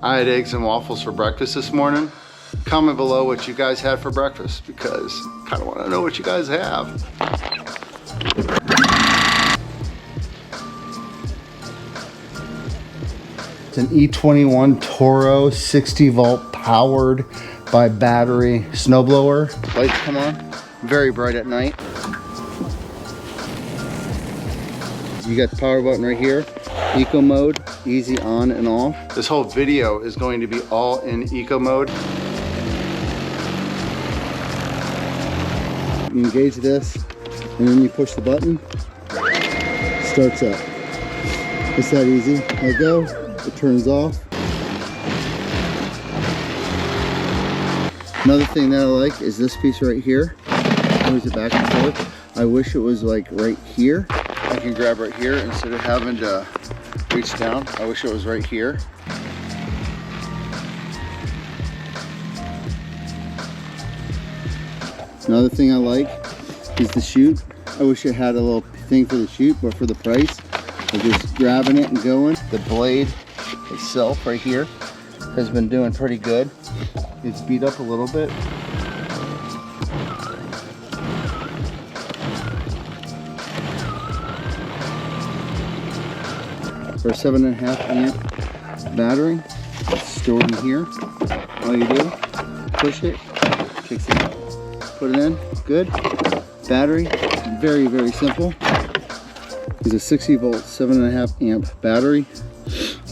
I had eggs and waffles for breakfast this morning. Comment below what you guys had for breakfast because I kind of want to know what you guys have. It's an E21 Toro 60V powered by battery snowblower. Lights come on, very bright at night. You got the power button right here. Eco mode, easy on and off. This whole video is going to be all in eco mode. You engage this, and then you push the button, starts up. It's that easy. Let go, it turns off. Another thing that I like is this piece right here. Moves it back and forth. I wish it was like right here. I can grab right here instead of having to reach down. I wish it was right here. Another thing I like is the chute. I wish it had a little thing for the chute, but for the price of just grabbing it and going. The blade itself right here has been doing pretty good. It's beat up a little bit. For a 7.5 amp battery, it's stored in here. All you do, push it, takes it out, put it in, good. Battery, very, very simple. It's a 60V, 7.5 amp battery.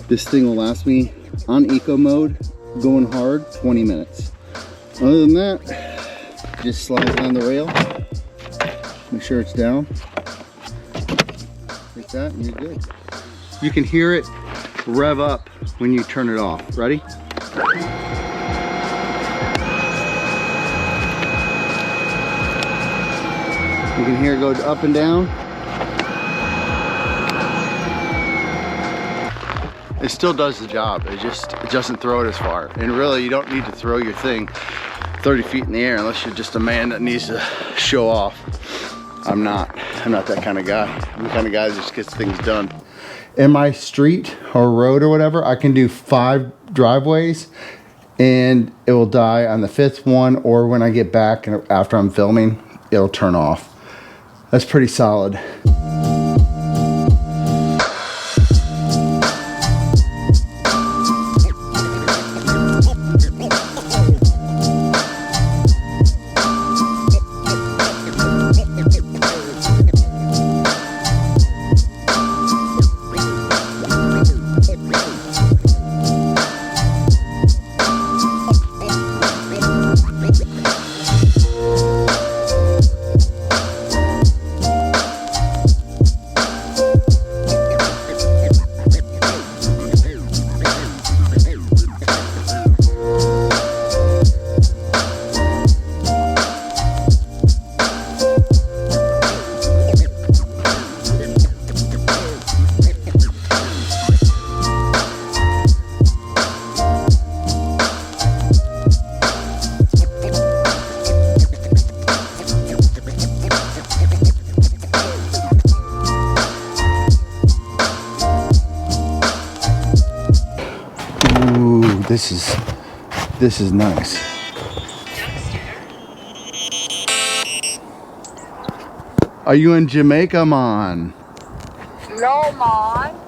This thing will last me on eco mode, going hard, 20 minutes. Other than that, just slide it on the rail, make sure it's down, like that, and you're good. You can hear it rev up when you turn it off. Ready? You can hear it go up and down. It still does the job. It doesn't throw it as far. And really, you don't need to throw your thing 30 feet in the air unless you're just a man that needs to show off. I'm not that kind of guy. I'm the kind of guy that just gets things done. In my street or road or whatever, I can do 5 driveways and it will die on the 5th one, or when I get back and after I'm filming, it'll turn off. That's pretty solid. This is nice. Are you in Jamaica, man? No, man.